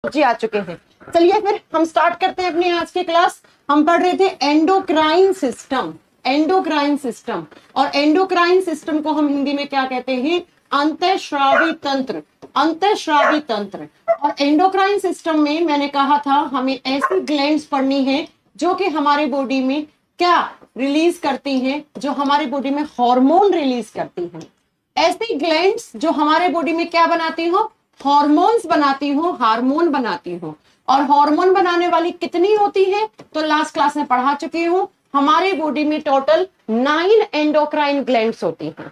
जी आ चुके हैं। चलिए फिर हम स्टार्ट करते हैं अपनी आज की क्लास। हम पढ़ रहे थे एंडोक्राइन सिस्टम। एंडोक्राइन सिस्टम, और एंडोक्राइन सिस्टम को हम हिंदी में क्या कहते हैं? अंतःस्रावी तंत्र। अंतःस्रावी तंत्र। और एंडोक्राइन सिस्टम में मैंने कहा था हमें ऐसी ग्लैंड्स पढ़नी है जो कि हमारे बॉडी में क्या रिलीज करती हैं, जो हमारे बॉडी में हार्मोन रिलीज करती हैं। ऐसी ग्लैंड्स जो हमारे बॉडी में क्या बनाती हो? हॉर्मोन्स बनाती हो, हार्मोन बनाती हो। और हार्मोन बनाने वाली कितनी होती है? तो लास्ट क्लास में पढ़ा चुकी हूं, हमारे बॉडी में टोटल 9 एंडोक्राइन ग्लैंड्स होती हैं।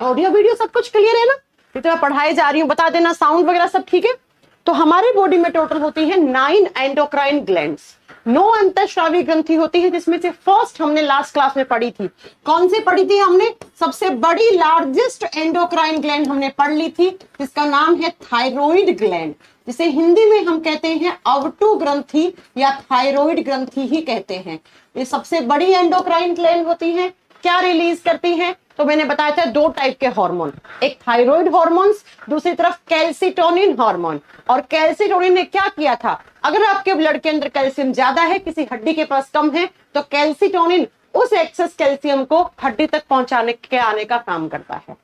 ऑडियो वीडियो सब कुछ क्लियर है ना? जितना पढ़ाई जा रही हूं बता देना, साउंड वगैरह सब ठीक है। तो हमारे बॉडी में टोटल होती है 9 एंडोक्राइन ग्लैंड्स। 9 अंतःस्रावी ग्रंथि होती है, जिसमें से फर्स्ट हमने लास्ट क्लास में पढ़ी थी। कौन सी पढ़ी थी हमने? सबसे बड़ी लार्जेस्ट एंडोक्राइन ग्लैंड हमने पढ़ ली थी, जिसका नाम है थायराइड ग्लैंड, जिसे हिंदी में हम कहते हैं अवटु ग्रंथि या थायराइड ग्रंथि ही कहते हैं। ये सबसे बड़ी एंडोक्राइन ग्लैंड होती है। क्या रिलीज करती है? तो मैंने बताया था 2 टाइप के हार्मोन, एक थायराइड हार्मोन्स, दूसरी तरफ कैल्सिटोनिन हार्मोन। और कैल्सिटोनिन ने क्या किया था? अगर आपके ब्लड के अंदर कैल्शियम ज्यादा है, किसी हड्डी के पास कम है, तो कैल्सिटोनिन उस एक्सेस कैल्शियम को हड्डी तक पहुंचाने के आने का काम करता है।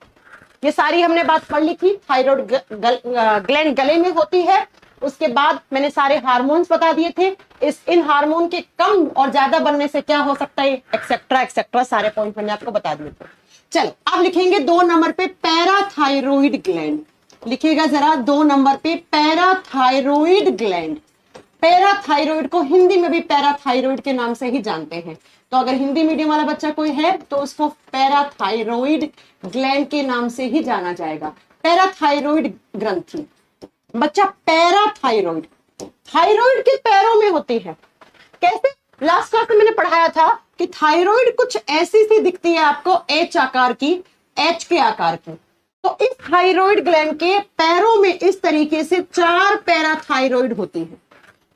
ये सारी हमने बात पढ़ ली थी। थायराइड ग्लैंड गले में होती है। उसके बाद मैंने सारे हार्मोन्स बता दिए थे। इन हार्मोन के कम और ज्यादा बनने से क्या हो सकता है, एक्सेट्रा एक्सेट्रा, सारे पॉइंट मैंने आपको बता दिए थे। चलो अब लिखेंगे 2 नंबर पे पैराथायरॉइड ग्लैंड। लिखिएगा जरा 2 नंबर पे पैराथायरॉइड ग्लैंड। पैराथायरॉइड को हिंदी में भी पैराथायरॉइड के नाम से ही जानते हैं। तो अगर हिंदी मीडियम वाला बच्चा कोई है तो उसको पैराथायरॉइड ग्लैंड के नाम से ही जाना जाएगा। पैराथायरॉइड ग्रंथि। बच्चा पैराथायरॉइड, थायराइड के पैरों में होती है। कैसे? लास्ट क्लास में मैंने पढ़ाया था कि थायराइड कुछ ऐसी सी दिखती है आपको, एच आकार की, एच के आकार की। तो इस थायराइड ग्लैंड के पैरों में इस तरीके से 4 पैराथायरॉइड होती है।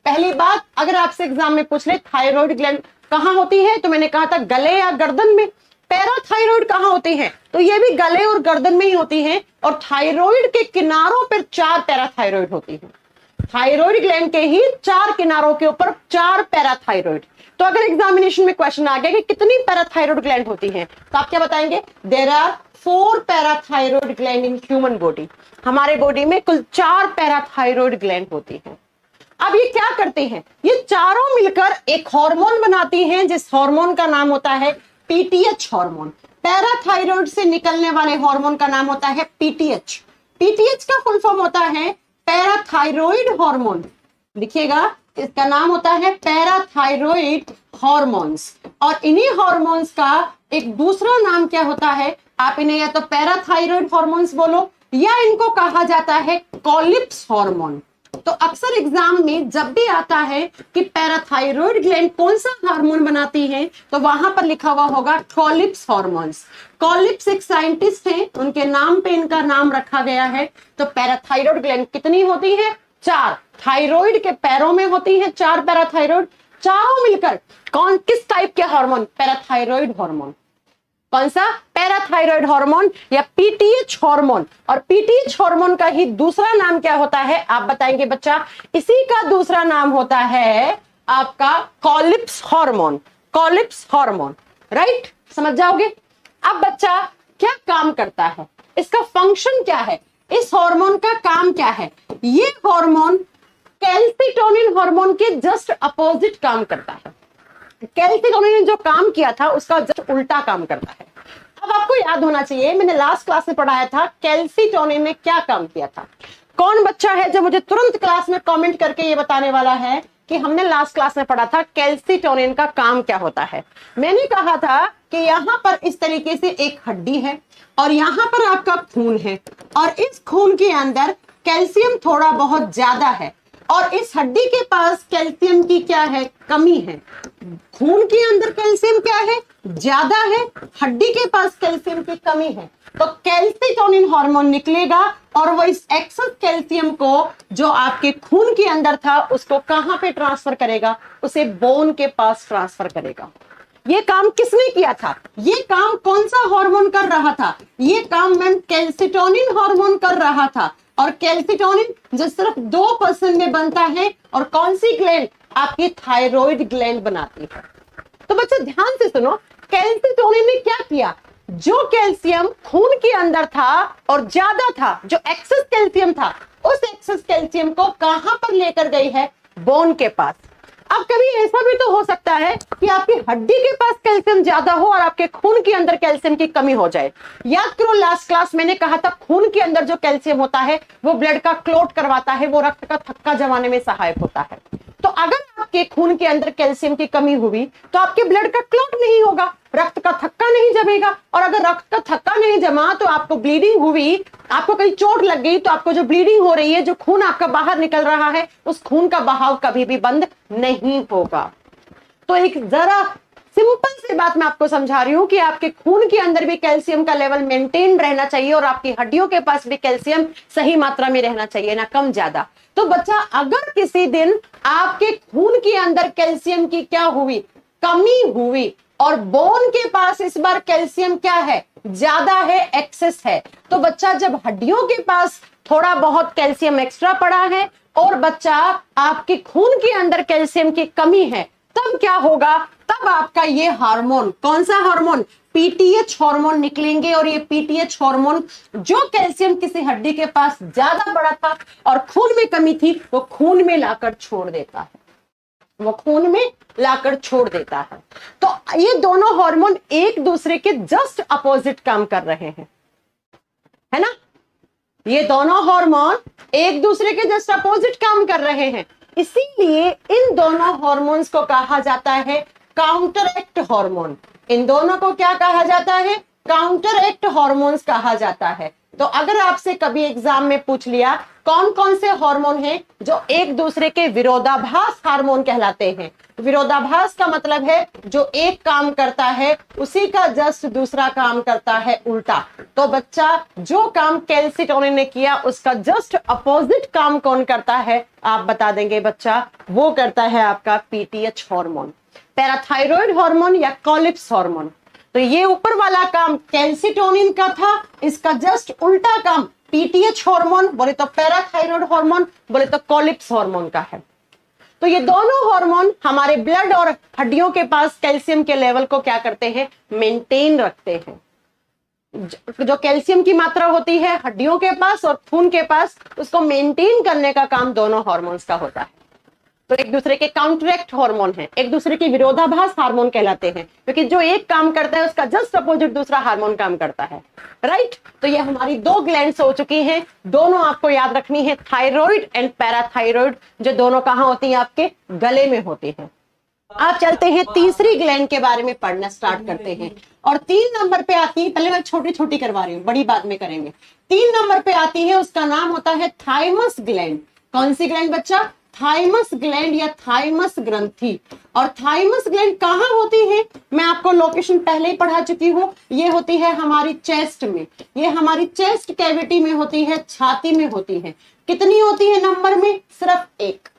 पहली बात, अगर आपसे एग्जाम में पूछ ले थायराइड ग्लैंड कहां होती है, तो मैंने कहा था गले या गर्दन में। पैराथायरॉइड कहां होती है? तो ये भी गले और गर्दन में ही होती है। और थायराइड के किनारों पर 4 पैराथायरॉइड होती है। थायराइड ग्लैंड के ही 4 किनारों के ऊपर 4 पैराथायरॉइड। तो अगर एग्जामिनेशन में क्वेश्चन आ गया कि कितनी पैराथायरॉइड ग्लैंड होती है, तो आप क्या बताएंगे? There are 4 parathyroid gland in human body. हमारे बॉडी में कुल 4 पैराथायरॉइड ग्लैंड होती है। अब ये क्या करते हैं? ये चारों मिलकर एक हार्मोन बनाती हैं, जिस हार्मोन का नाम होता है पीटीएच हार्मोन। पैराथायरॉइड से निकलने वाले हार्मोन का नाम होता है पीटीएच। पीटीएच का फुल फॉर्म होता है पैराथायरॉइड हार्मोन। लिखिएगा, इसका नाम होता है पैराथायरॉइड हार्मोन्स। और इन्हीं हार्मोन्स का एक दूसरा नाम क्या होता है? आप इन्हें या तो पैराथायरॉइड हार्मोन्स बोलो, या इनको कहा जाता है कॉलिप्स हार्मोन। तो अक्सर एग्जाम में जब भी आता है कि पैराथायरॉइड ग्लैंड कौन सा हार्मोन बनाती है, तो वहां पर लिखा हुआ होगा कॉलिप्स हार्मोन्स। कॉलिप्स एक साइंटिस्ट हैं, उनके नाम पे इनका नाम रखा गया है। तो पैराथायरॉइड ग्लैंड कितनी होती है? 4। थायराइड के पैरों में होती है 4 पैराथायरॉइड। चारों मिलकर कौन किस टाइप के हार्मोन? Parathyroid hormone. कौन सा? पैराथायरॉइड हार्मोन या पीटीएच हार्मोन। और पीटीएच हार्मोन का ही दूसरा नाम क्या होता है? आप बताएंगे बच्चा। इसी का दूसरा नाम होता है आपका Collip's hormone. Collip's hormone, right? समझ जाओगे। अब बच्चा क्या काम करता है, इसका फंक्शन क्या है, इस हार्मोन का काम क्या है? ये हार्मोन कैल्सिटोनिन हार्मोन के जस्ट अपोजिट काम करता है। कैल्सिटोनिन ने जो काम किया था उसका जस्ट उल्टा काम करता है। अब आपको याद होना चाहिए, मैंने लास्ट क्लास में पढ़ाया था कैल्सिटोनिन ने क्या काम किया था। कौन बच्चा है जो मुझे तुरंत क्लास में कमेंट करके ये बताने वाला है कि हमने लास्ट क्लास में पढ़ा था कैल्सिटोनिन का काम क्या होता है? मैंने कहा था कि यहां पर इस तरीके से एक हड्डी है और यहां पर आपका खून है, और इस खून के अंदर कैल्शियम थोड़ा बहुत ज्यादा है, और इस हड्डी के पास कैल्शियम की क्या है? कमी है। खून के अंदर कैल्शियम क्या है? ज्यादा है, हड्डी के पास कैल्शियम की कमी है। तो कैल्सिटोनिन हार्मोन निकलेगा और वो इस एक्सेस कैल्शियम को जो आपके खून के अंदर था उसको कहां पे ट्रांसफर करेगा? उसे बोन के पास ट्रांसफर करेगा। ये काम किसने किया था? ये काम कौन सा हार्मोन कर रहा था? ये काम मैम कैल्सिटोनिन हार्मोन कर रहा था। और कैल्सिटोनिन जो सिर्फ 2% में बनता है, और कौन सी ग्लैंड? आपकी थायराइड ग्लैंड बनाती है। तो बच्चों ध्यान से सुनो, कैल्सिटोनिन ने क्या किया? जो कैल्शियम खून के अंदर था और ज्यादा था, जो एक्सेस कैल्शियम था, उस एक्सेस कैल्शियम को कहां पर लेकर गई है? बोन के पास। अब कभी ऐसा भी तो हो सकता है कि आपकी हड्डी के पास कैल्शियम ज्यादा हो और आपके खून के अंदर कैल्शियम की कमी हो जाए। याद करो लास्ट क्लास मैंने कहा था, खून के अंदर जो कैल्शियम होता है वो ब्लड का क्लॉट करवाता है, वो रक्त का थक्का जमाने में सहायक होता है। तो अगर आपके खून के अंदर कैल्शियम की कमी हुई तो आपके ब्लड का क्लॉट नहीं होगा, रक्त का थक्का नहीं जमेगा, और अगर रक्त का थक्का नहीं जमा तो आपको ब्लीडिंग हुई, आपको कहीं चोट लग गई, तो आपको जो ब्लीडिंग हो रही है, जो खून आपका बाहर निकल रहा है, उस खून का बहाव कभी भी बंद नहीं होगा। तो एक जरा सिंपल सी बात मैं आपको समझा रही हूं कि आपके खून के अंदर भी कैल्शियम का लेवल मेंटेन रहना चाहिए और आपकी हड्डियों के पास भी कैल्शियम सही मात्रा में रहना चाहिए, ना कम ज्यादा। तो बच्चा अगर किसी दिन आपके खून के अंदर कैल्शियम की क्या हुई? कमी हुई, और बोन के पास इस बार कैल्शियम क्या है? ज्यादा है, एक्सेस है। तो बच्चा जब हड्डियों के पास थोड़ा बहुत कैल्शियम एक्स्ट्रा पड़ा है और बच्चा आपके खून के अंदर कैल्शियम की कमी है, तब क्या होगा? तब आपका ये हार्मोन, कौन सा हार्मोन? पीटीएच हार्मोन निकलेंगे, और ये पीटीएच हार्मोन जो कैल्शियम किसी हड्डी के पास ज्यादा बड़ा था और खून में कमी थी, वो खून में लाकर छोड़ देता है, वो खून में लाकर छोड़ देता है। तो ये दोनों हार्मोन एक दूसरे के जस्ट अपोजिट काम कर रहे हैं, है ना? ये दोनों हार्मोन एक दूसरे के जस्ट अपोजिट काम कर रहे हैं, इसीलिए इन दोनों हार्मोन्स को कहा जाता है काउंटरएक्ट हार्मोन। इन दोनों को क्या कहा जाता है? काउंटरएक्ट हार्मोन्स कहा जाता है। तो अगर आपसे कभी एग्जाम में पूछ लिया कौन कौन से हार्मोन हैं जो एक दूसरे के विरोधाभास हार्मोन कहलाते हैं, विरोधाभास का मतलब है जो एक काम करता है उसी का जस्ट दूसरा काम करता है उल्टा। तो बच्चा जो काम कैल्सिटोनिन ने किया उसका जस्ट अपोजिट काम कौन करता है? आप बता देंगे बच्चा, वो करता है आपका पीटीएच हार्मोन, पैराथायरॉयड हार्मोन या कॉलिप्स हार्मोन। तो ये ऊपर वाला काम कैल्सिटोनिन का था, इसका जस्ट उल्टा काम पीटीएच हार्मोन, बोले तो पैराथायरॉयड हार्मोन, बोले तो कॉलिप्स हार्मोन का है। तो ये दोनों हार्मोन हमारे ब्लड और हड्डियों के पास कैल्शियम के लेवल को क्या करते हैं? मेंटेन रखते हैं। जो कैल्शियम की मात्रा होती है हड्डियों के पास और खून के पास, उसको मेंटेन करने का काम दोनों हार्मोन्स का होता है। तो एक दूसरे के काउंटरएक्ट हार्मोन है, एक दूसरे के विरोधाभास हार्मोन कहलाते हैं, क्योंकि जो एक काम करता है उसका जस्ट अपोजिट दूसरा हार्मोन काम करता है, राइट? तो ये हमारी दो ग्लैंड्स हो चुकी हैं, दोनों आपको याद रखनी है, थायराइड एंड पैराथायराइड, जो दोनों कहां होती हैं? आपके गले में होती हैं। आप चलते हैं तीसरी ग्लैंड के बारे में पढ़ना स्टार्ट करते हैं, और 3 नंबर पे आती है, पहले मैं छोटी छोटी करवा रही हूँ, बड़ी बाद में करेंगे। 3 नंबर पे आती है, उसका नाम होता है थाइमस ग्लैंड। कौन सी ग्लैंड बच्चा? थाइमस ग्लैंड या थाइमस ग्रंथि। और थाइमस ग्लैंड कहां होती है? मैं आपको लोकेशन पहले ही पढ़ा चुकी हूं, ये होती है हमारी चेस्ट में, ये हमारी चेस्ट कैविटी में होती है, छाती में होती है। कितनी होती है नंबर में? सिर्फ 1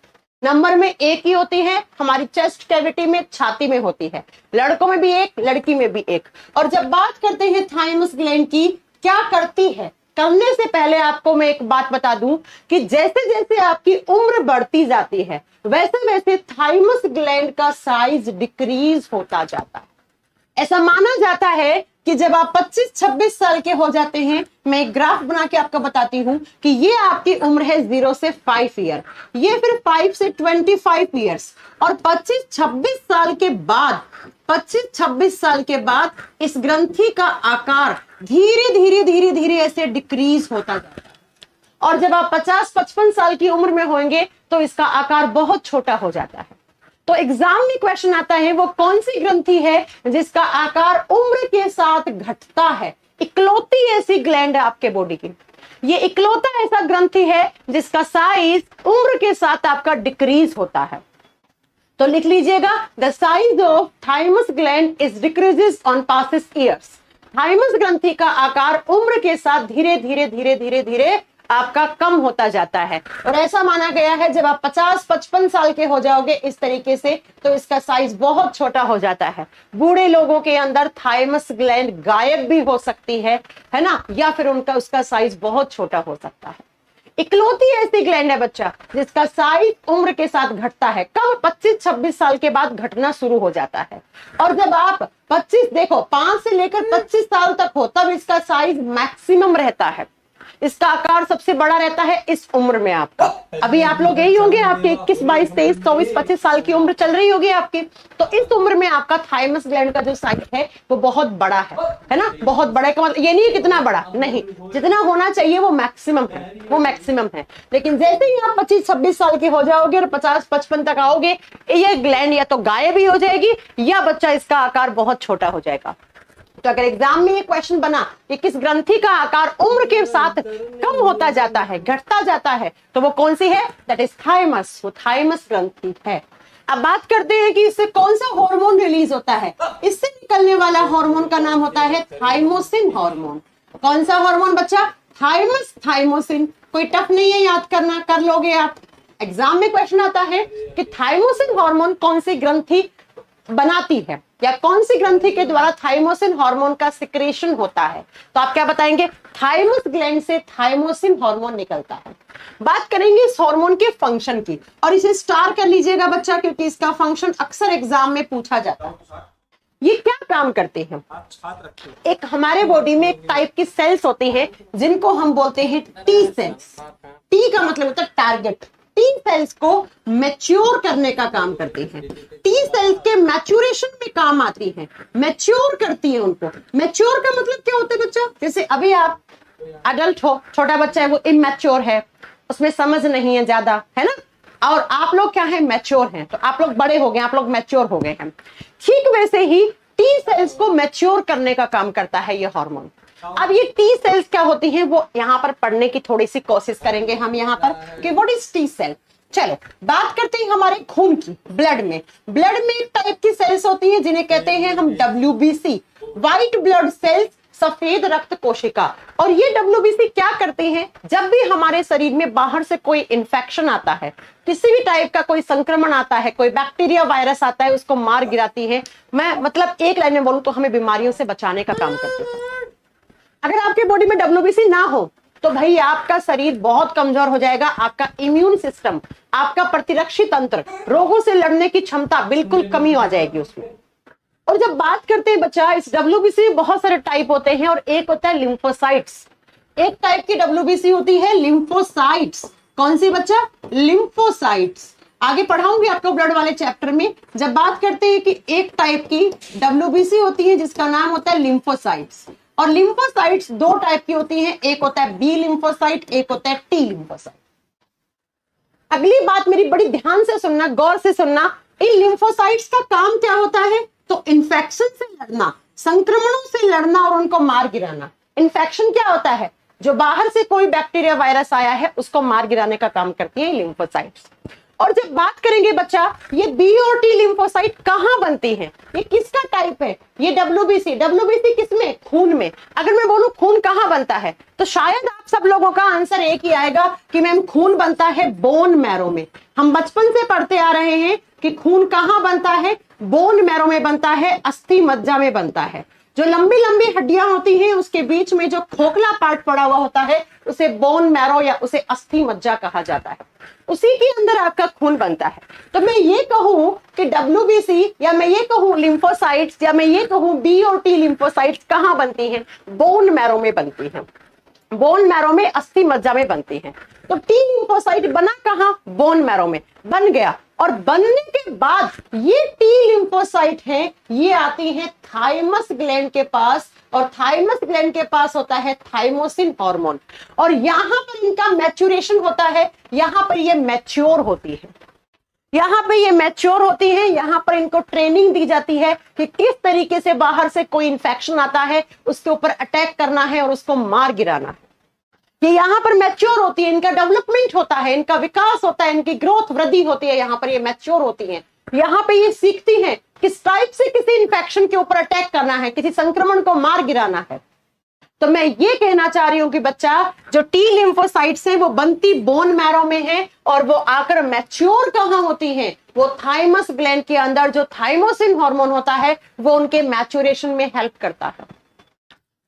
नंबर में, 1 ही होती है हमारी चेस्ट कैविटी में, छाती में होती है। लड़कों में भी 1, लड़की में भी 1। और जब बात करते हैं थाइमस ग्लैंड की, क्या करती है? करने से पहले आपको मैं एक बात बता दूं कि जैसे जैसे आपकी उम्र बढ़ती जाती है वैसे वैसे थाइमस ग्लैंड का साइज डिक्रीज होता जाता है। ऐसा माना जाता है कि जब आप 25-26 साल के हो जाते हैं, मैं एक ग्राफ बना के आपको बताती हूं कि ये आपकी उम्र है 0 से 5 ईयर, ये फिर 5 से 25 ईयर्स, और 25-26 साल के बाद 25-26 साल के बाद इस ग्रंथि का आकार धीरे धीरे धीरे धीरे ऐसे डिक्रीज होता जाता है, और जब आप 50-55 साल की उम्र में होंगे तो इसका आकार बहुत छोटा हो जाता है। तो एग्जाम में क्वेश्चन आता है वो कौन सी ग्रंथि है जिसका आकार उम्र के साथ घटता है? इकलौती ऐसी ग्लैंड है आपके बॉडी की, ये इकलौता ऐसा ग्रंथि है जिसका साइज उम्र के साथ आपका डिक्रीज होता है। तो लिख लीजिएगा, the size of thymus gland is decreases on passes years. Thymus ग्रंथि का आकार उम्र के साथ धीरे धीरे धीरे धीरे धीरे आपका कम होता जाता है, और ऐसा माना गया है जब आप 50-55 साल के हो जाओगे इस तरीके से तो इसका साइज बहुत छोटा हो जाता है। बूढ़े लोगों के अंदर थाइमस ग्लैंड गायब भी हो सकती है ना, या फिर उसका साइज बहुत छोटा हो सकता है। इकलौती ऐसी ग्लैंड है बच्चा जिसका साइज उम्र के साथ घटता है। कब? 25-26 साल के बाद घटना शुरू हो जाता है। और जब आप 25 देखो 5 से लेकर 25 साल तक हो तब इसका साइज मैक्सिमम रहता है, इसका आकार सबसे बड़ा रहता है इस उम्र में आपका। अभी आप लोग यही होंगे, आपके 21, 22, 23, 24, 25 साल की उम्र चल रही होगी आपकी, तो इस उम्र में आपका थाइमस ग्लैंड का जो साइज है वो बहुत बड़ा है ना, बहुत बड़ा का मतलब ये नहीं है कितना बड़ा, नहीं, जितना होना चाहिए वो मैक्सिमम है, वो मैक्सिमम है। लेकिन जैसे ही आप 25-26 साल के हो जाओगे और 50-55 तक आओगे, ये ग्लैंड या तो गायब ही हो जाएगी या बच्चा इसका आकार बहुत छोटा हो जाएगा। तो अगर एग्जाम में ये क्वेश्चन बना कि किस ग्रंथि का आकार उम्र के साथ कम होता जाता है, घटता जाता है, तो वो कौन सी है? दैट इज थाइमस, वो थाइमस ग्रंथि है। अब बात करते हैं कि इससे कौन सा हार्मोन रिलीज होता है। इससे निकलने वाला हार्मोन का नाम होता है थाइमोसिन हार्मोन। कौन सा हार्मोन बच्चा? Thymus thymosin. कोई टफ नहीं है याद करना, कर लोगे आप। एग्जाम में क्वेश्चन आता है कि थाइमोसिन हार्मोन कौन सी ग्रंथि बनाती है या कौन सी ग्रंथि के द्वारा थाइमोसिन हार्मोन का सिक्रेशन होता है, तो आप क्या बताएंगे? थाइमस ग्लैंड से थाइमोसिन हार्मोन निकलता है। बात करेंगे इस हार्मोन के फंक्शन की, और इसे स्टार कर लीजिएगा बच्चा क्योंकि इसका फंक्शन अक्सर एग्जाम में पूछा जाता है। ये क्या काम करते हैं? एक हमारे बॉडी में एक टाइप की सेल्स होती हैं जिनको हम बोलते हैं टी सेल्स। टी का मतलब होता है टारगेट। टी सेल्स को मैच्योर करने का काम करती हैं। टी सेल्स के मैच्योरेशन में काम आती हैं, मैच्योर करती है उनको। मैच्योर का मतलब क्या होता है बच्चा? जैसे अभी आप अडल्ट हो, छोटा बच्चा है वो इमैच्योर है, उसमें समझ नहीं है ज्यादा, है ना, और आप लोग क्या है? मैच्योर हैं। तो आप लोग बड़े हो गए, आप लोग मैच्योर हो गए हैं। ठीक वैसे ही टी सेल्स को मैच्योर करने का काम करता है ये हार्मोन। अब ये टी सेल्स क्या होती हैं वो यहाँ पर पढ़ने की थोड़ी सी कोशिश करेंगे हम यहाँ पर कि व्हाट इज टी सेल। चलो बात करते हैं हमारे खून की, ब्लड में। ब्लड में एक टाइप की सेल्स होती हैं जिन्हें कहते हैं हम WBC, व्हाइट ब्लड सेल्स, सफेद रक्त कोशिका। और ये WBC क्या करते हैं? जब भी हमारे शरीर में बाहर से कोई इंफेक्शन आता है, किसी भी टाइप का कोई संक्रमण आता है, कोई बैक्टीरिया वायरस आता है, उसको मार गिराती है। मैं मतलब एक लाइन में बोलूं तो हमें बीमारियों से बचाने का काम करते हैं। अगर आपके बॉडी में WBC ना हो तो भाई आपका शरीर बहुत कमजोर हो जाएगा, आपका इम्यून सिस्टम, आपका प्रतिरक्षी तंत्र, रोगों से लड़ने की क्षमता बिल्कुल कमी आ जाएगी उसमें। और जब बात करते हैं बच्चा इस WBC में बहुत सारे टाइप होते हैं और एक होता है लिम्फोसाइट्स। एक टाइप की WBC होती है लिम्फोसाइट्स। कौन सी बच्चा? लिम्फोसाइट्स। आगे पढ़ाऊंगी आपको ब्लड वाले चैप्टर में। जब बात करते हैं कि एक टाइप की WBC होती है जिसका नाम होता है लिम्फोसाइट्स, और लिम्फोसाइट्स दो टाइप की होती हैं, एक होता है बी लिम्फोसाइट, एक होता है टी लिम्फोसाइट। अगली बात मेरी बड़ी ध्यान से सुनना, गौर से सुनना, इन लिम्फोसाइट्स का काम क्या होता है? तो इन्फेक्शन से लड़ना, संक्रमणों से लड़ना और उनको मार गिराना। इन्फेक्शन क्या होता है? जो बाहर से कोई बैक्टीरिया वायरस आया है उसको मार गिराने का काम करती है लिम्फोसाइट्स। और जब बात करेंगे बच्चा ये बी और टी लिम्फोसाइट कहां बनती हैं, ये किसका टाइप है? ये WBC किसमें? खून में। अगर मैं बोलूं खून कहां बनता है तो शायद आप सब लोगों का आंसर एक ही आएगा कि मैम खून बनता है बोन मैरो में। हम बचपन से पढ़ते आ रहे हैं कि खून कहां बनता है? बोन मैरो में बनता है, अस्थि मज्जा में बनता है। जो लंबी लंबी हड्डियां होती हैं उसके बीच में जो खोखला पार्ट पड़ा हुआ होता है उसे बोन मैरो या उसे अस्थि मज्जा कहा जाता है, उसी के अंदर आपका खून बनता है। तो मैं ये कहूं कि WBC या मैं ये कहूं लिम्फोसाइट्स या मैं ये कहूं बी और टी लिम्फोसाइट्स कहां बनती हैं? बोन मैरो में बनती हैं, बोन मैरो में, अस्थि मज्जा में बनती हैं। तो टी लिम्फोसाइट बना कहां? बोन मैरो में बन गया। और बनने के बाद ये टी लिम्फोसाइट हैं, ये आती हैं थाइमस ग्लैंड के पास, और थाइमस ग्लैंड के पास होता है थाइमोसिन हार्मोन, और यहां पर इनका मैच्योरेशन होता है, यहां पर ये मैच्योर होती है, यहां पे ये मैच्योर होती है। यहां पर इनको ट्रेनिंग दी जाती है कि किस तरीके से बाहर से कोई इंफेक्शन आता है उसके ऊपर अटैक करना है और उसको मार गिराना है। ये यहाँ पर मैच्योर होती है, इनका डेवलपमेंट होता है, इनका विकास होता है, इनकी ग्रोथ वृद्धि होती है, यहाँ पर ये मैच्योर होती हैं। यहाँ पे ये सीखती हैं किस टाइप से किसी इंफेक्शन के ऊपर अटैक करना है, किसी संक्रमण को मार गिराना है। तो मैं ये कहना चाह रही हूं कि बच्चा जो टी लिम्फोसाइट्स हैं वो बनती बोन मैरो में है, और वो आकर मैच्योर कहां होती हैं? वो थाइमस ग्लैंड के अंदर जो थाइमोसिन हार्मोन होता है वो उनके मैच्योरेशन में हेल्प करता है,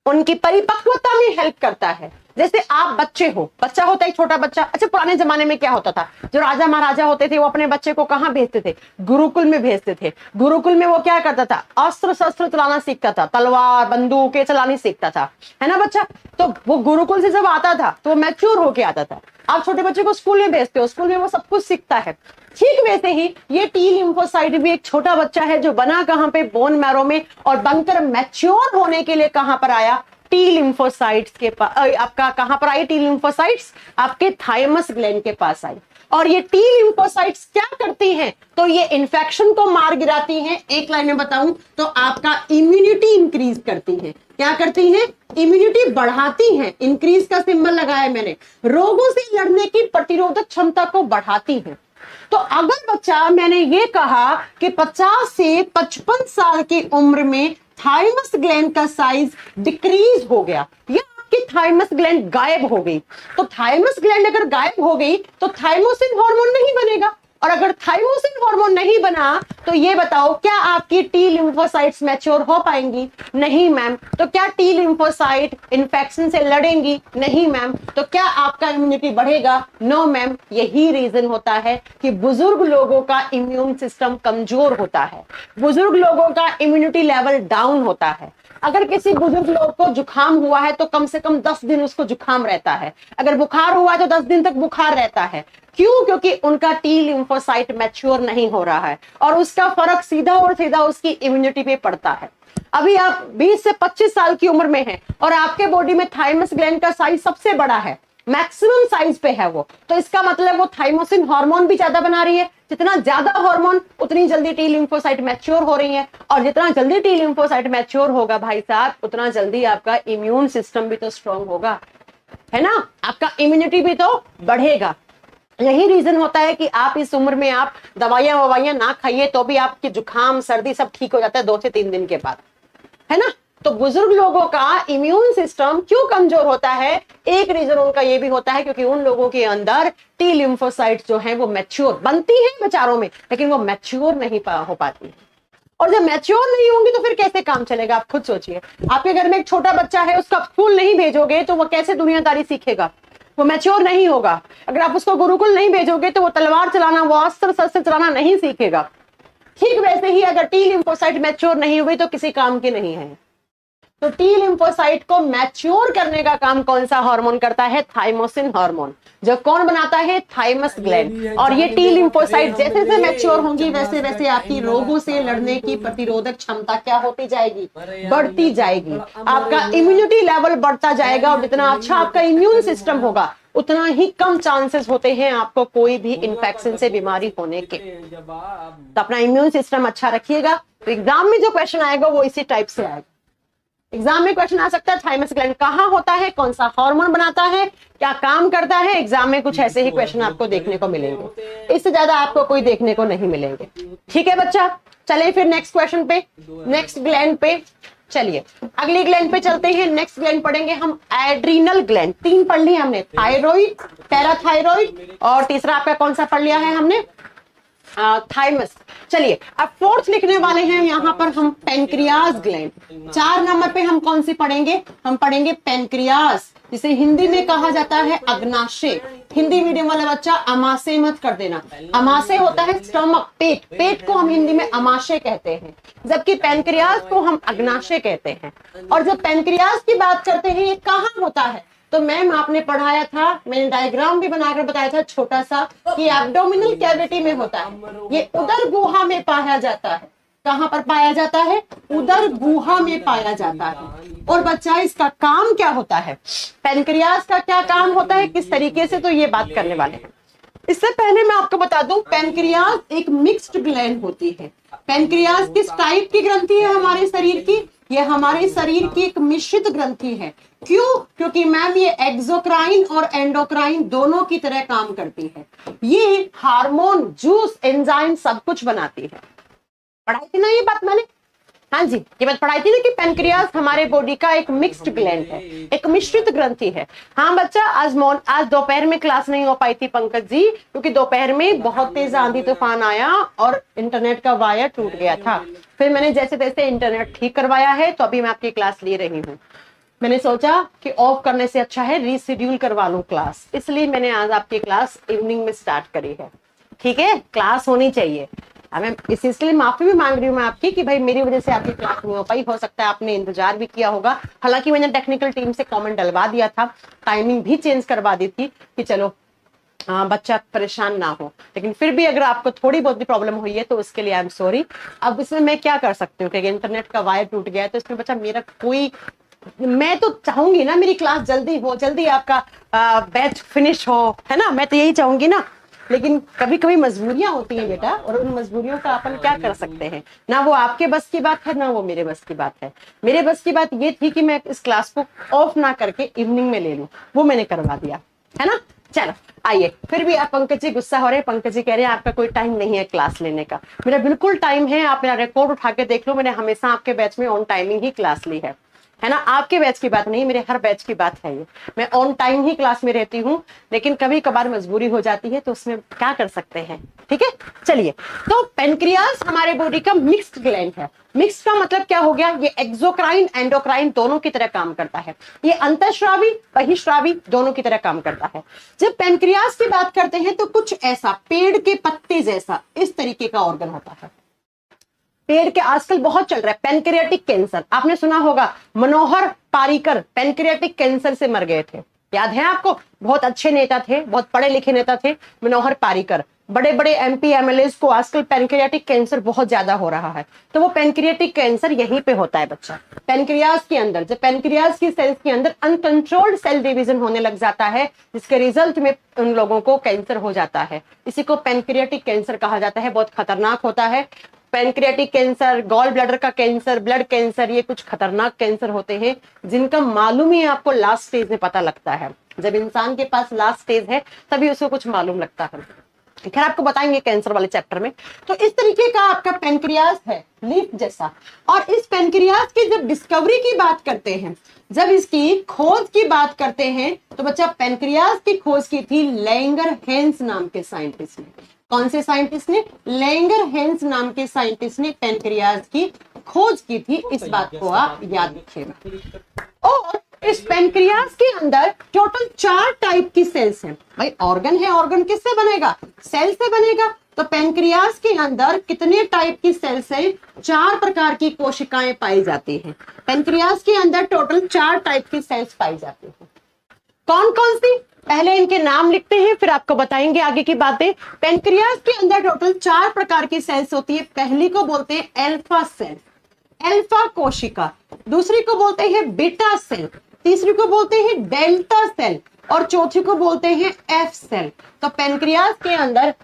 उनकी परिपक्वता में हेल्प करता है। जैसे आप बच्चे हो, बच्चा होता है छोटा बच्चा। अच्छा पुराने जमाने में क्या होता था, जो राजा महाराजा होते थे वो अपने बच्चे को कहाँ भेजते थे, गुरुकुल में भेजते थे। गुरुकुल में वो क्या करता था, अस्त्र शस्त्र चलाना सीखता था, तलवार बंदूकें चलानी सीखता था, है ना बच्चा। तो वो गुरुकुल से जब आता था तो वो मैच्योर होके आता था। आप छोटे बच्चे को स्कूल में भेजते हो, स्कूल में वो सब कुछ सीखता है। ठीक वैसे ही ये टी लिम्फोसाइट भी एक छोटा बच्चा है जो बना कहां पे, बोन मैरो में, और बनकर मैच्योर होने के लिए कहां पर आया, टी लिम्फोसाइट्स के पास। आपका कहां पर आई टी लिम्फोसाइट्स, आपके थाइमस ग्लैंड के पास आई। और ये टी लिम्फोसाइट्स क्या करती हैं, तो ये इन्फेक्शन को मार गिराती हैं। एक लाइन में बताऊं तो आपका इम्यूनिटी इंक्रीज करती हैं। क्या करती हैं, इम्यूनिटी बढ़ाती हैं। इंक्रीज का सिंबल लगाया मैंने, रोगों से लड़ने की प्रतिरोधक क्षमता को बढ़ाती हैं। तो अगर बच्चा, मैंने ये कहा कि 50 से 55 साल की उम्र में थाइमस ग्लैंड का साइज डिक्रीज हो गया या आपकी थाइमस ग्लैंड गायब हो गई, तो थाइमस ग्लैंड अगर गायब हो गई तो थाइमोसिन हार्मोन नहीं बनेगा। और अगर थाइमोसिन हार्मोन नहीं बना तो ये बताओ क्या आपकी टी लिम्फोसाइट्स मैच्योर हो पाएंगी? नहीं मैम। तो क्या टी लिम्फोसाइट इन्फेक्शन से लड़ेंगी? नहीं मैम। तो क्या आपका इम्यूनिटी बढ़ेगा? No ma'am. यही रीजन होता है कि बुजुर्ग लोगों का इम्यून सिस्टम कमजोर होता है, बुजुर्ग लोगों का इम्यूनिटी लेवल डाउन होता है। अगर किसी बुजुर्ग लोग को जुकाम हुआ है तो कम से कम 10 दिन उसको जुकाम रहता है, अगर बुखार हुआ है तो 10 दिन तक बुखार रहता है। क्यों? क्योंकि उनका टी लिम्फोसाइट मैच्योर नहीं हो रहा है और उसका फर्क सीधा और सीधा उसकी इम्यूनिटी पे पड़ता है। अभी आप 20 से 25 साल की उम्र में हैं और आपके बॉडी में थाइमस ग्लैंड का साइज सबसे बड़ा है, मैक्सिमम साइज पे है वो, तो इसका मतलब वो थाइमोसिन हार्मोन भी ज्यादा बना रही है। जितना ज्यादा हार्मोन उतनी जल्दी टी लिम्फोसाइट मैच्योर हो रही है, और जितना जल्दी टी लिम्फोसाइट मैच्योर होगा भाई साहब, उतना जल्दी आपका इम्यून सिस्टम भी तो स्ट्रांग होगा, है ना, आपका इम्यूनिटी भी तो बढ़ेगा। यही रीजन होता है कि आप इस उम्र में आप दवाइयां ना खाइए तो भी आपके जुकाम सर्दी सब ठीक हो जाता है 2 से 3 दिन के बाद, है ना। तो बुजुर्ग लोगों का इम्यून सिस्टम क्यों कमजोर होता है? एक रीजन उनका ये भी होता है क्योंकि उन लोगों के अंदर टी लिम्फोसाइट्स जो हैं वो मैच्योर बनती हैं बेचारों में, लेकिन वो मैच्योर नहीं हो पाती है। और जब मैच्योर नहीं होंगी तो फिर कैसे काम चलेगा? आप खुद सोचिए, आपके घर में एक छोटा बच्चा है, उसका स्कूल नहीं भेजोगे तो वो कैसे दुनियादारी सीखेगा? वो मैच्योर नहीं होगा। अगर आप उसको गुरुकुल नहीं भेजोगे तो वो तलवार चलाना, वो अस्त्र शस्त्र चलाना नहीं सीखेगा। ठीक वैसे ही अगर टी लिम्फोसाइट मैच्योर नहीं हुई तो किसी काम की नहीं है। तो टी लिम्फोसाइट को मैच्योर करने का काम कौन सा हार्मोन करता है? थाइमोसिन हार्मोन, जो कौन बनाता है? Thymus gland. और ये टी लिम्फोसाइट जैसे जैसे मैच्योर होंगी वैसे वैसे आपकी रोगों से लड़ने की प्रतिरोधक क्षमता क्या होती जाएगी? बढ़ती जाएगी। आपका इम्यूनिटी लेवल बढ़ता जाएगा, और जितना अच्छा आपका इम्यून सिस्टम होगा उतना ही कम चांसेस होते हैं आपको कोई भी इंफेक्शन से बीमारी होने के। तो अपना इम्यून सिस्टम अच्छा रखिएगा, तो एग्जाम में जो क्वेश्चन आएगा वो इसी टाइप से आएगा। एग्जाम में क्वेश्चन आ सकता है थाइमस ग्लैंड कहाँ होता है, कौन सा हार्मोन बनाता है, क्या काम करता है। एग्जाम में कुछ ऐसे ही क्वेश्चन आपको देखने को मिलेंगे, इससे ज्यादा आपको कोई देखने को नहीं मिलेंगे। ठीक है बच्चा, चलिए फिर नेक्स्ट क्वेश्चन पे, नेक्स्ट ग्लैंड पे चलिए, अगली ग्लैंड पे चलते हैं। नेक्स्ट ग्लैंड पढ़ेंगे हम एड्रीनल ग्लैंड। 3 पढ़ लिए हमने, थायराइड, पैराथायराइड, और तीसरा आपका कौन सा पढ़ लिया है हमने? थाइमस। चलिए अब 4th लिखने वाले हैं यहाँ पर हम, पेनक्रियास ग्लैंड। 4 नंबर पे हम कौन सी पढ़ेंगे? हम पढ़ेंगे पेनक्रियास, जिसे हिंदी में कहा जाता है अग्नाशय। हिंदी मीडियम वाला बच्चा अमाशय मत कर देना। अमाशय होता है स्टमक, पेट, पेट को हम हिंदी में अमाशय कहते हैं, जबकि पेनक्रियास को हम अग्नाशय कहते हैं। और जब पेनक्रियास की बात करते हैं ये कहाँ होता है, तो मैम आपने पढ़ाया था, मैंने डायग्राम भी बनाकर बताया था छोटा सा, कि एब्डोमिनल कैविटी में होता है। ये उदर गुहा में पाया जाता है। कहाँ पर पाया जाता है? उदर गुहा में पाया जाता है। और बच्चा इसका काम क्या होता है? पेनक्रियास का क्या काम होता है, किस तरीके से, तो ये बात करने वाले हैं। इससे पहले मैं आपको बता दूं, पेनक्रियास एक मिक्स्ड ग्लैंड होती है। पेनक्रियास किस टाइप की ग्रंथि है हमारे शरीर की? ये हमारे शरीर की एक मिश्रित ग्रंथि है। क्यों? क्योंकि मैम ये एक्सोक्राइन और एंडोक्राइन दोनों की तरह काम करती है। ये हार्मोन, जूस, एंजाइम सब कुछ बनाती है। पढ़ाई थी ना ये बात मैंने? हाँ जी, ये बात पढ़ाई थी ना कि पेनक्रियास हमारे बॉडी का एक मिक्स्ड ग्लैंड है, एक मिश्रित ग्रंथि है। हाँ बच्चा, आज दोपहर में क्लास नहीं हो पाई थी पंकज जी, क्योंकि दोपहर में बहुत तेज आंधी तूफान आया और इंटरनेट का वायर टूट गया था। फिर मैंने जैसे तैसे इंटरनेट ठीक करवाया है, तो अभी मैं आपकी क्लास ले रही हूँ। मैंने सोचा कि ऑफ करने से अच्छा है रीशेड्यूल करवा लूं क्लास, इसलिए मैंने आज आपकी क्लास इवनिंग में स्टार्ट करी है। ठीक है, क्लास होनी चाहिए। मैं इसलिए माफी भी मांग रही हूँ मैं आपकी कि भाई मेरी वजह से आपकी क्लास नहीं हो पाई। हो सकता है आपने इंतजार भी किया होगा, हालांकि मैंने टेक्निकल टीम से कमेंट डलवा दिया था, टाइमिंग भी चेंज करवा दी थी कि चलो बच्चा परेशान ना हो, लेकिन फिर भी अगर आपको थोड़ी बहुत भी प्रॉब्लम हुई है तो उसके लिए आई एम सॉरी। अब इसमें मैं क्या कर सकती हूँ कि इंटरनेट का वायर टूट गया है, तो इसमें बच्चा मेरा कोई, मैं तो चाहूंगी ना मेरी क्लास जल्दी हो, जल्दी आपका बैच फिनिश हो, है ना, मैं तो यही चाहूंगी ना। लेकिन कभी कभी मजबूरियां होती हैं बेटा, और उन मजबूरियों का अपन क्या कर सकते हैं, ना वो आपके बस की बात है ना वो मेरे बस की बात है। मेरे बस की बात ये थी कि मैं इस क्लास को ऑफ ना करके इवनिंग में ले लूं, वो मैंने करवा दिया, है ना। चलो आइए, फिर भी आप पंकज जी गुस्सा हो रहे हैं, पंकज जी कह रहे हैं आपका कोई टाइम नहीं है क्लास लेने का। मेरा बिल्कुल टाइम है, आप मेरा रिकॉर्ड उठा के देख लो, मैंने हमेशा आपके बैच में ऑन टाइमिंग ही क्लास ली है ना। आपके बैच की बात नहीं, मेरे हर बैच की बात है ये, मैं ऑन टाइम ही क्लास में रहती हूँ, लेकिन कभी कभार मजबूरी हो जाती है तो उसमें क्या कर सकते हैं। ठीक है, चलिए। तो पेनक्रियास हमारे बॉडी का मिक्स्ड ग्लैंड है। मिक्स का मतलब क्या हो गया, ये एक्सोक्राइन एंडोक्राइन दोनों की तरह काम करता है, ये अंतःस्रावी बहिःस्रावी दोनों की तरह काम करता है। जब पेनक्रियास की बात करते हैं तो कुछ ऐसा पेड़ के पत्ते जैसा इस तरीके का ऑर्गन होता है। पेड़ के आजकल बहुत चल रहा है पेनक्रियाटिक कैंसर, आपने सुना होगा, मनोहर पारीकर पेनक्रियाटिक कैंसर से मर गए थे, याद है आपको। बहुत अच्छे नेता थे, बहुत पढ़े लिखे नेता थे मनोहर पारीकर। बड़े बड़े एमपी एमएलए को आजकल पेनक्रियाटिक कैंसर बहुत ज्यादा हो रहा है, तो वो पेनक्रियाटिक कैंसर यहीं पे होता है बच्चा, पेनक्रियास के अंदर। जब पेनक्रियास की सेल्स के अंदर अनकंट्रोल्ड सेल डिवीजन होने लग जाता है, जिसके रिजल्ट में उन लोगों को कैंसर हो जाता है, इसी को पेनक्रियाटिक कैंसर कहा जाता है। बहुत खतरनाक होता है पेनक्रियाटिक कैंसर, गॉल ब्लैडर का कैंसर, ब्लड कैंसर, ये कुछ खतरनाक कैंसर होते हैं जिनका मालूम ही आपको लास्ट स्टेज में पता लगता है। जब इंसान के पास लास्ट स्टेज है तभी उसको कुछ मालूम लगता है, खैर आपको बताएंगे कैंसर वाले चैप्टर में। तो इस तरीके का आपका पेनक्रियास है, लीफ जैसा। और इस पेनक्रियास की जब डिस्कवरी की बात करते हैं, जब इसकी खोज की बात करते हैं, तो बच्चा पेनक्रियास की खोज की थी लैंगर हेंस नाम के साइंटिस्ट ने। कौन से साइंटिस्ट ने? लैंगर हेंस नाम के साइंटिस्ट ने पेनक्रियास की खोज की थी, इस बात को आप याद रखिएगा। और इस पेनक्रियास के अंदर टोटल 4 टाइप की सेल्स हैं। भाई ऑर्गन है, ऑर्गन किससे बनेगा? सेल से बनेगा। तो पेनक्रियास के अंदर कितने टाइप की सेल्स हैं? 4 प्रकार की कोशिकाएं पाई जाती हैं। पेनक्रियास के अंदर टोटल 4 टाइप की सेल्स पाई जाती हैं। कौन कौन सी? पहले इनके नाम लिखते हैं, फिर आपको बताएंगे आगे की बातें। पेनक्रियास के अंदर टोटल 4 प्रकार की सेल्स होती है। पहली को बोलते हैं अल्फा सेल, अल्फा कोशिका। दूसरी को बोलते हैं बीटा सेल, तीसरी को बोलते हैं डेल्टा सेल, और चौथी को बोलते हैं एफ सेल। तो पेनक्रियास के अंदर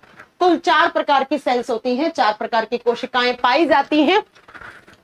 कुल 4 प्रकार की सेल्स होती हैं, 4 प्रकार की कोशिकाएं पाई जाती हैं।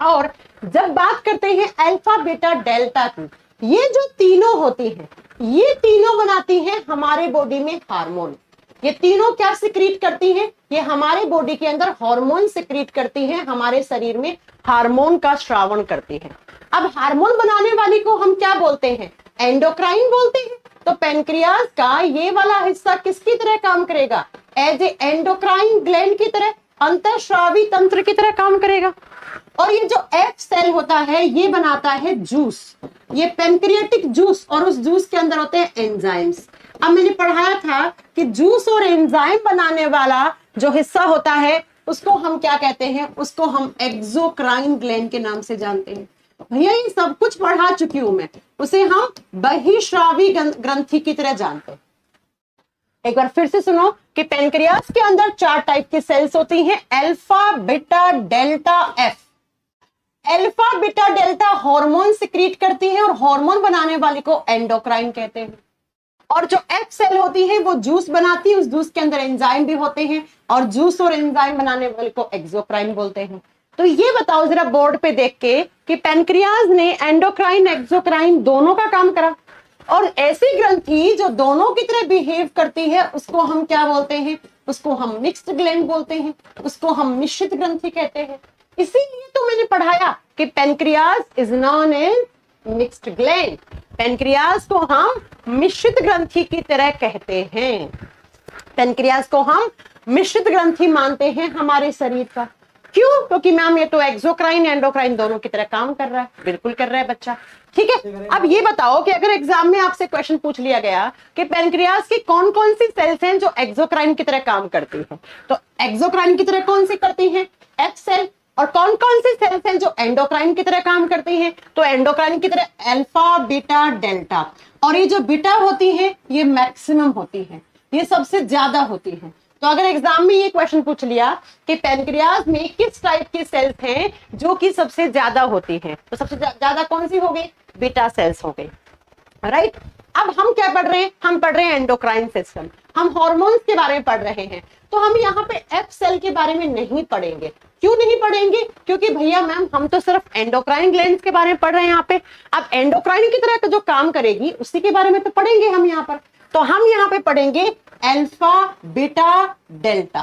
और जब बात करते हैं अल्फा बीटा डेल्टा की, ये जो तीनों होती हैं, ये तीनों बनाती हैं हमारे बॉडी में हार्मोन। ये तीनों क्या सिक्रीट करती हैं? ये हमारे बॉडी के अंदर हार्मोन सिक्रीट करती हैं, हमारे शरीर में हार्मोन का श्रावण करती हैं। अब हार्मोन बनाने वाली को हम क्या बोलते हैं? एंडोक्राइन बोलते हैं। तो पेनक्रियास का ये वाला हिस्सा किसकी तरह काम करेगा? एज ए एंडोक्राइन ग्लैंड की तरह, अंतःस्रावी तंत्र की तरह काम करेगा। और ये जो एफ सेल होता है, ये बनाता है जूस, ये पेनक्रियाटिक जूस, और उस जूस के अंदर होते हैं एंजाइम्स। अब मैंने पढ़ाया था कि जूस और एंजाइम बनाने वाला जो हिस्सा होता है उसको हम क्या कहते हैं? उसको हम एक्सोक्राइन ग्लैंड के नाम से जानते हैं। भैया ये सब कुछ पढ़ा चुकी हूं मैं, उसे हम बहिःस्रावी ग्रंथि की तरह जानते हैं। एक बार फिर से सुनो कि पेनक्रियास के अंदर 4 टाइप की सेल्स होती हैं, alpha beta delta F. Alpha beta delta hormone secrete करती है, और हार्मोन बनाने वाले को एंडोक्राइन कहते हैं। और जो एफ सेल होती है वो जूस बनाती है, उस जूस के अंदर एंजाइम भी होते हैं, और जूस और एंजाइम बनाने वाले को एक्सोक्राइन बोलते हैं। तो ये बताओ जरा बोर्ड पे देख के कि पेनक्रियास ने एंडोक्राइन एक्सोक्राइन दोनों का काम करा, और ऐसी ग्रंथि जो दोनों की तरह बिहेव करती है उसको हम क्या बोलते हैं? उसको हम मिक्स्ड ग्लैंड बोलते हैं, उसको हम मिश्रित ग्रंथि कहते हैं। इसीलिए तो मैंने पढ़ाया कि pancreas is known as mixed gland. Pancreas को हम मिश्रित ग्रंथि की तरह कहते हैं। पेनक्रियास को हम मिश्रित ग्रंथि मानते हैं हमारे शरीर का। क्यों? क्योंकि मैम ये तो एक्सोक्राइन एंडोक्राइन दोनों की तरह काम कर रहा है। बिल्कुल कर रहा है बच्चा। ठीक है, अब ये बताओ कि अगर एग्जाम में आपसे क्वेश्चन पूछ लिया गया कि पेनक्रियास की कौन कौन सी सेल्स हैं जो एक्सोक्राइन की तरह काम करती हैं, तो एक्सोक्राइन की तरह कौन सी करती हैं? F cell. और कौन कौन सी सेल्स हैं जो एंडोक्राइन की तरह काम करती हैं? तो एंडोक्राइन की तरह अल्फा, बीटा, डेल्टा। और ये जो बीटा होती है ये मैक्सिमम होती है, ये सबसे ज्यादा होती है। तो अगर एग्जाम में ये क्वेश्चन पूछ लिया कि पेनक्रियास में किस टाइप की सेल्स हैं जो कि सबसे ज्यादा होती हैं, तो सबसे ज्यादा कौन सी हो गई? बीटा सेल्स हो गई। राइट। अब हम क्या पढ़ रहे हैं? हम पढ़ रहे हैं एंडोक्राइन सिस्टम, हम हार्मोन्स के बारे में पढ़ रहे हैं। तो हम यहाँ पे एफ सेल के बारे में नहीं पढ़ेंगे। क्यों नहीं पढ़ेंगे? क्योंकि भैया मैम हम तो सिर्फ एंडोक्राइन ग्लैंड्स के बारे में पढ़ रहे हैं यहाँ पे। अब एंडोक्राइन की तरह का जो काम करेगी उसी के बारे में तो पढ़ेंगे हम यहाँ पर। तो हम यहाँ पे पढ़ेंगे alpha, beta, delta.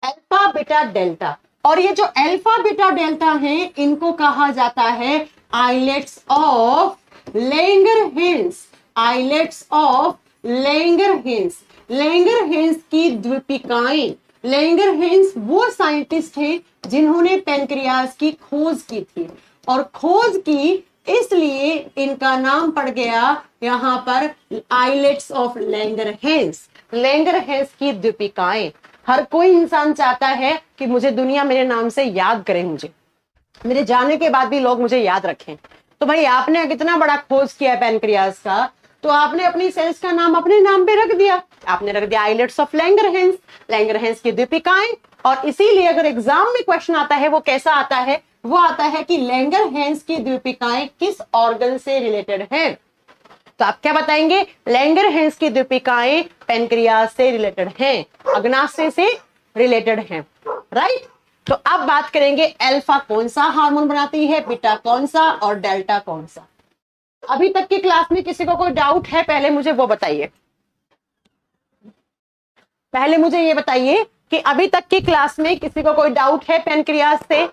Alpha, beta, delta. और ये जो अल्फा, बीटा, डेल्टा हैं इनको कहा जाता है islets of Langerhans. Islets of Langerhans. Langerhans की द्वीपिकाएं। लैंगरहैंस वो साइंटिस्ट हैं जिन्होंने पेनक्रियास की खोज की थी, और खोज की इसलिए इनका नाम पड़ गया यहां पर आइलेट्स ऑफ लैंगरहैंस। लैंगरहैंस की द्वीपिकाएं। हर कोई इंसान चाहता है कि मुझे दुनिया मेरे नाम से याद करे, मुझे मेरे जाने के बाद भी लोग मुझे याद रखें। तो भाई आपने कितना बड़ा खोज किया है पेनक्रियास का, तो आपने अपनी सेल्स का नाम अपने नाम पे रख दिया। आपने रख दिया आइलेट्स ऑफ लैंगरहैंस, लैंगरहैंस की द्वीपिकाएं। और इसीलिए अगर एग्जाम में क्वेश्चन आता है वो कैसा आता है? वो आता है कि लैंगरहैंस की द्वीपिकाएं किस ऑर्गन से रिलेटेड है। तो आप क्या बताएंगे? लैंगरहैंस की द्वीपिकाएं पेनक्रियास से रिलेटेड हैं, अग्नाशय से रिलेटेड हैं। राइट। तो अब बात करेंगे अल्फा कौन सा हार्मोन बनाती है, बीटा कौन सा और डेल्टा कौन सा। अभी तक की क्लास में किसी को कोई डाउट है? पहले मुझे वो बताइए। पहले मुझे ये बताइए कि अभी तक की क्लास में किसी को कोई डाउट है पेनक्रियास से?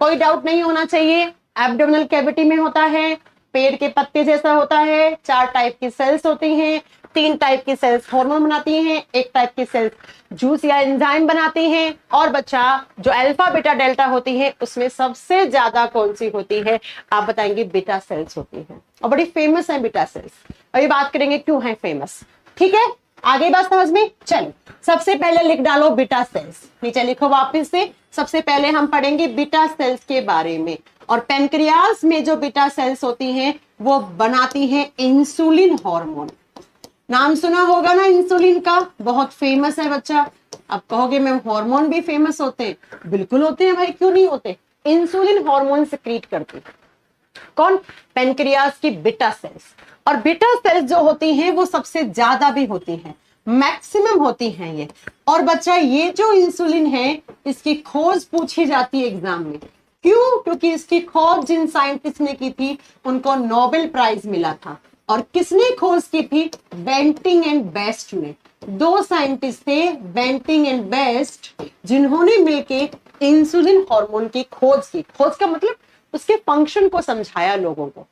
कोई डाउट नहीं होना चाहिए। एब्डोमिनल कैविटी में होता है, पेड़ के पत्ते जैसा होता है, 4 टाइप की सेल्स होती हैं, 3 टाइप की सेल्स हार्मोन बनाती हैं, 1 टाइप की सेल्स जूस या एंजाइम बनाती हैं। और बच्चा जो अल्फा, बीटा, डेल्टा होती है उसमें सबसे ज्यादा कौन सी होती है? आप बताएंगे बीटा सेल्स होती है, और बड़ी फेमस है बीटा सेल्स। अभी बात करेंगे क्यों है फेमस। ठीक है, आगे बात समझ में। चलो सबसे पहले लिख डालो बीटा सेल्स, नीचे लिखो वापस से। सबसे पहले हम पढ़ेंगे बीटा सेल्स के बारे में। और पेनक्रियास में जो बीटा सेल्स होती हैं वो बनाती हैं इंसुलिन हार्मोन। नाम सुना होगा ना इंसुलिन का, बहुत फेमस है बच्चा। अब कहोगे मैम हार्मोन भी फेमस होते हैं? बिल्कुल होते हैं भाई, क्यों नहीं होते। इंसुलिन हार्मोन सिक्रीट करती है कौन? पेनक्रियास की बीटा सेल्स। और बीटा सेल्स जो होती हैं वो सबसे ज्यादा भी होती हैं, मैक्सिमम होती हैं ये। और बच्चा ये जो इंसुलिन है इसकी खोज पूछी जाती है एग्जाम में। क्यों? क्योंकि इसकी खोज जिन साइंटिस्ट ने की थी उनको नोबेल प्राइज मिला था। और किसने खोज की थी? बेंटिंग एंड बेस्ट ने। 2 साइंटिस्ट थे, बेंटिंग एंड बेस्ट, जिन्होंने मिलके इंसुलिन हार्मोन की खोज की। खोज का मतलब उसके फंक्शन को समझाया लोगों को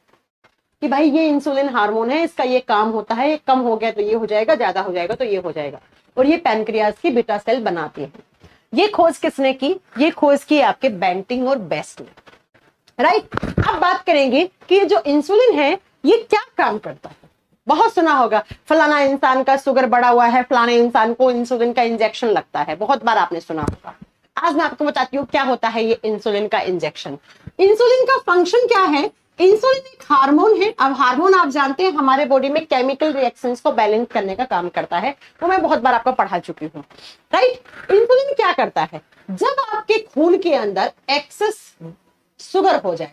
कि भाई ये इंसुलिन हार्मोन है, इसका ये काम होता है, कम हो गया तो ये हो जाएगा, ज्यादा हो जाएगा तो ये हो जाएगा। और ये पैनक्रियास की बीटा सेल बनाती है। ये खोज किसने की? ये खोज की आपके बेंटिंग और बेस्ट ने। राइट। अब बात करेंगे कि ये जो इंसुलिन है ये क्या काम करता है। बहुत सुना होगा फलाना इंसान का शुगर बढ़ा हुआ है, फलाने इंसान को इंसुलिन का इंजेक्शन लगता है, बहुत बार आपने सुना होगा। आज मैं आपको बताती हूँ क्या होता है ये इंसुलिन का इंजेक्शन। इंसुलिन का फंक्शन क्या है? इंसुलिन एक हार्मोन है। अब हार्मोन आप जानते हैं हमारे बॉडी में केमिकल रिएक्शंस को बैलेंस करने का काम करता है, वो मैं बहुत बार आपको पढ़ा चुकी हूँ। राइट। इंसुलिन क्या करता है? जब आपके खून के अंदर एक्सेस शुगर हो जाए,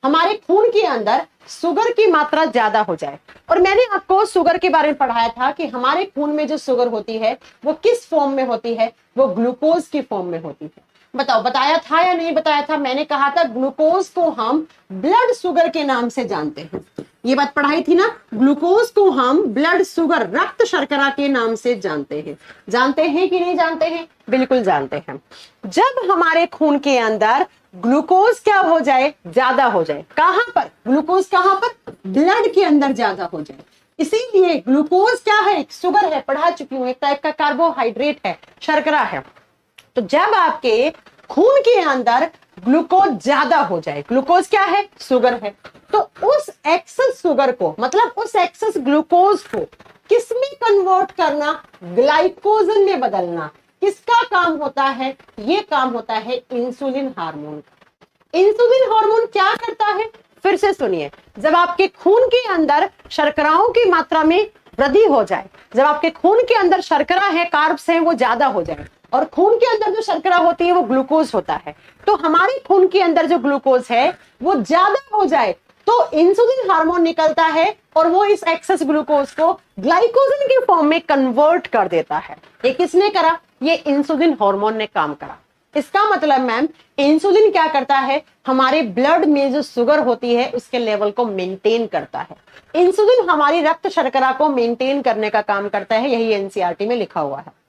हमारे खून के अंदर शुगर की मात्रा ज्यादा हो जाए। और मैंने आपको शुगर के बारे में पढ़ाया था कि हमारे खून में जो शुगर होती है वो किस फॉर्म में होती है? वो ग्लूकोज की फॉर्म में होती है। बताओ बताया था या नहीं बताया था? मैंने कहा था ग्लूकोज को हम ब्लड शुगर के नाम से जानते हैं। ये बात पढ़ाई थी ना। ग्लूकोज को हम ब्लड शुगर, रक्त शर्करा के नाम से जानते हैं। जानते हैं कि नहीं जानते हैं? बिल्कुल जानते हैं। जब हमारे खून के अंदर ग्लूकोज क्या हो जाए? ज्यादा हो जाए। कहां पर? ग्लूकोज कहां पर? ब्लड के अंदर ज्यादा हो जाए। इसीलिए ग्लूकोज क्या है? शुगर है, पढ़ा चुकी हूं, एक टाइप का कार्बोहाइड्रेट है, शर्करा है। तो जब आपके खून के अंदर ग्लूकोज ज्यादा हो जाए, ग्लूकोज क्या है? शुगर है, तो उस एक्सेस शुगर को, मतलब उस एक्सेस ग्लूकोज को किसमें कन्वर्ट करना? ग्लाइकोजन में बदलना। किसका काम होता है? ये काम होता है इंसुलिन हार्मोन का। इंसुलिन हार्मोन क्या करता है? फिर से सुनिए, जब आपके खून के अंदर शर्कराओं की मात्रा में वृद्धि हो जाए, जब आपके खून के अंदर शर्करा है, कार्ब्स हैं, वो ज्यादा हो जाए, और खून के अंदर जो शर्करा होती है वो ग्लूकोज होता है, तो हमारे खून के अंदर जो ग्लूकोज है वो ज्यादा हो जाए, तो इंसुलिन हार्मोन निकलता है और वो इस एक्सेस ग्लूकोज को ग्लाइकोजन के फॉर्म में कन्वर्ट कर देता है। ये किसने करा? ये इंसुलिन हार्मोन ने काम करा। इसका मतलब मैम, इंसुलिन क्या करता है? हमारे ब्लड में जो शुगर होती है उसके लेवल को मेंटेन करता है। इंसुलिन हमारी रक्त शर्करा को मेंटेन करने का काम करता है, यही एनसीईआरटी में लिखा हुआ है।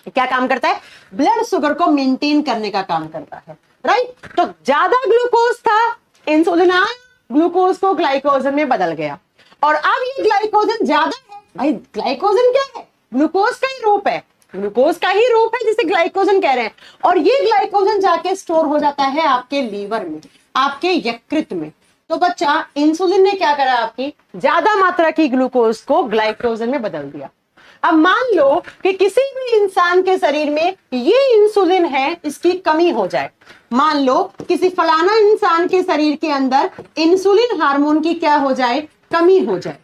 क्या काम करता है? ब्लड शुगर को मेंटेन करने का काम करता है, राइट। तो ज्यादा ग्लूकोज था, इंसुलिन आया, ग्लूकोज को ग्लाइकोजन में बदल गया, और अब ये ग्लाइकोजन ज्यादा है। भाई ग्लाइकोजन क्या है? ग्लूकोज का ही रूप है, ग्लूकोज का ही रूप है जिसे ग्लाइकोजन कह रहे हैं, और ये ग्लाइकोजन जाके स्टोर हो जाता है आपके लीवर में, आपके यकृत में। तो बच्चा, इंसुलिन ने क्या करा? आपकी ज्यादा मात्रा की ग्लूकोज को ग्लाइकोजन में बदल दिया। अब मान लो कि किसी भी इंसान के शरीर में ये इंसुलिन है, इसकी कमी हो जाए। मान लो किसी फलाना इंसान के शरीर के अंदर इंसुलिन हार्मोन की क्या हो जाए? कमी हो जाए,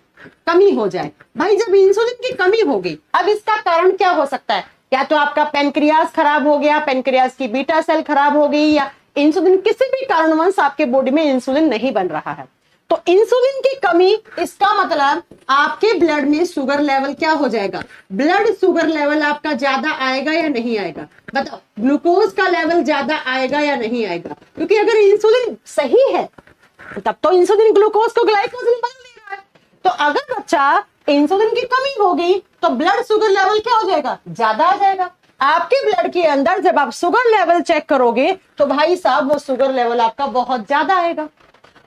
कमी हो जाए। भाई जब इंसुलिन की कमी होगी, अब इसका कारण क्या हो सकता है? या तो आपका पेनक्रियास खराब हो गया, पेनक्रियास की बीटा सेल खराब हो गई, या इंसुलिन किसी भी कारणवश आपके बॉडी में इंसुलिन नहीं बन रहा है। तो इंसुलिन की कमी, इसका मतलब आपके ब्लड में शुगर लेवल क्या हो जाएगा? ब्लड शुगर लेवल आपका ज्यादा आएगा या नहीं आएगा? बताओ, ग्लूकोज का लेवल ज्यादा आएगा या नहीं आएगा? क्योंकि अगर इंसुलिन सही है तब तो इंसुलिन ग्लूकोज को ग्लाइकोजन बदल दे रहा है। तो अगर बच्चा इंसुलिन की कमी होगी तो ब्लड शुगर लेवल क्या हो जाएगा? ज्यादा आ जाएगा। आपके ब्लड के अंदर जब आप शुगर लेवल चेक करोगे तो भाई साहब वो शुगर लेवल आपका बहुत ज्यादा आएगा,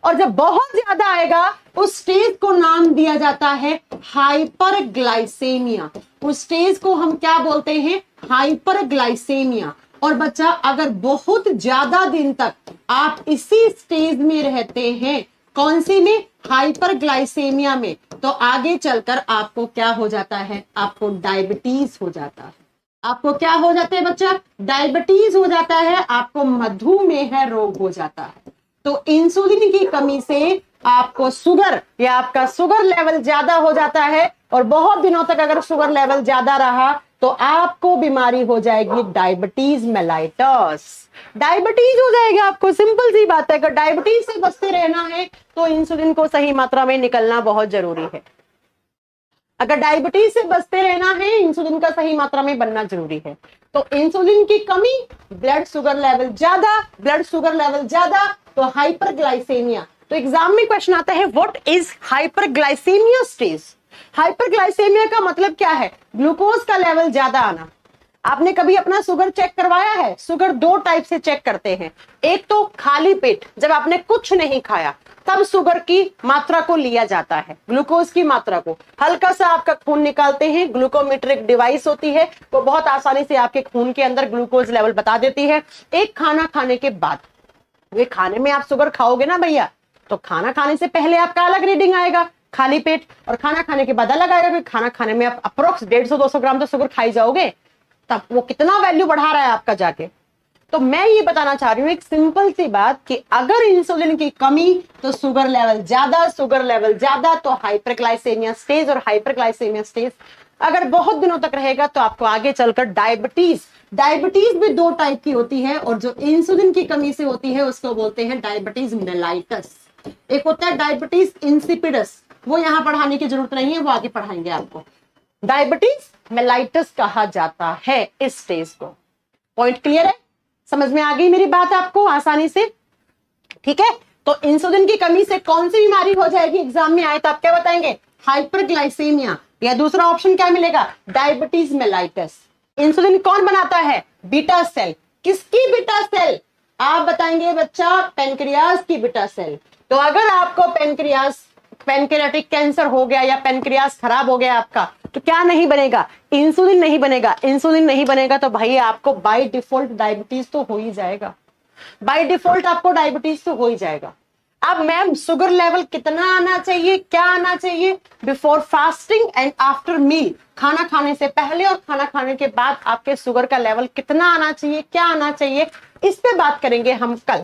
और जब बहुत ज्यादा आएगा उस स्टेज को नाम दिया जाता है हाइपरग्लाइसेमिया। उस स्टेज को हम क्या बोलते हैं? हाइपरग्लाइसेमिया। और बच्चा, अगर बहुत ज्यादा दिन तक आप इसी स्टेज में रहते हैं, कौन सी में? हाइपरग्लाइसेमिया में, तो आगे चलकर आपको क्या हो जाता है? आपको डायबिटीज हो जाता है। आपको क्या हो जाता है बच्चा? डायबिटीज हो जाता है, आपको मधुमेह रोग हो जाता है। तो इंसुलिन की कमी से आपको शुगर, या आपका शुगर लेवल ज्यादा हो जाता है, और बहुत दिनों तक अगर शुगर लेवल ज्यादा रहा तो आपको बीमारी हो जाएगी डायबिटीज मेलाइटस। डायबिटीज हो जाएगी आपको, सिंपल सी बात है। अगर डायबिटीज से बचते रहना है तो इंसुलिन को सही मात्रा में निकलना बहुत जरूरी है। अगर डायबिटीज से बचते रहना है, इंसुलिन का सही मात्रा में बनना जरूरी है। तो इंसुलिन की कमी, ब्लड शुगर लेवल ज्यादा, ब्लड शुगर लेवल ज्यादा, तो हाइपरग्लाइसेमिया। तो एग्जाम में क्वेश्चन आता है, what is hyperglycaemia stage? Hyperglycaemia का मतलब क्या है? ग्लूकोज का लेवल ज्यादा आना। आपने कभी अपना शुगर चेक करवाया है? शुगर दो टाइप से चेक करते हैं। एक तो खाली पेट, जब आपने कुछ नहीं खाया तब शुगर की मात्रा को लिया जाता है, ग्लूकोज की मात्रा को। हल्का सा आपका खून निकालते हैं, ग्लूकोमीट्रिक डिवाइस होती है, वो बहुत आसानी से आपके खून के अंदर ग्लूकोज लेवल बता देती है। एक खाना खाने के बाद, ये खाने में आप शुगर खाओगे ना भैया, तो खाना खाने से पहले आपका अलग रीडिंग आएगा खाली पेट, और खाना खाने के बाद अलग आएगा। खाना खाने में आप अप्रोक्स 150-200 ग्राम तो शुगर खाई जाओगे, तब वो कितना वैल्यू बढ़ा रहा है आपका जाके। तो मैं ये बताना चाह रही हूं एक सिंपल सी बात कि अगर इंसुलिन की कमी तो शुगर लेवल ज्यादा, शुगर लेवल ज्यादा तो हाइपरग्लाइसेमिया स्टेज, और हाइपरग्लाइसेमिया स्टेज अगर बहुत दिनों तक रहेगा तो आपको आगे चलकर डायबिटीज। डायबिटीज भी दो टाइप की होती है, और जो इंसुलिन की कमी से होती है उसको बोलते हैं डायबिटीज मेलाइटस। एक होता है डायबिटीज इंसिपिडस, वो यहां पढ़ाने की जरूरत नहीं है, वो आगे पढ़ाएंगे आपको। डायबिटीज मेलाइटस कहा जाता है इस स्टेज को। पॉइंट क्लियर है? समझ में आ गई मेरी बात आपको आसानी से? ठीक है। तो इंसुलिन की कमी से कौन सी बीमारी हो जाएगी एग्जाम में आए तो आप क्या बताएंगे? हाइपरग्लाइसेमिया, या दूसरा ऑप्शन क्या मिलेगा? Diabetes mellitus. इंसुलिन कौन बनाता है? Beta cell. किसकी बीटा सेल? आप बताएंगे बच्चा, पेनक्रियास की बीटा सेल। तो अगर आपको पेनक्रियास पैनक्रियाटिक कैंसर हो गया या पैनक्रियास खराब हो गया आपका, तो क्या नहीं बनेगा, इंसुलिन नहीं बनेगा। इंसुलिन नहीं बनेगा तो भाई आपको बाय डिफॉल्ट डायबिटीज तो हो ही जाएगा, बाय डिफॉल्ट आपको डायबिटीज तो हो ही जाएगा। अब मैम शुगर लेवल कितना आना चाहिए, क्या आना चाहिए, before fasting and after meal, खाना खाने से पहले और खाना खाने के बाद आपके शुगर का लेवल कितना आना चाहिए, क्या आना चाहिए, इस पे बात करेंगे हम कल।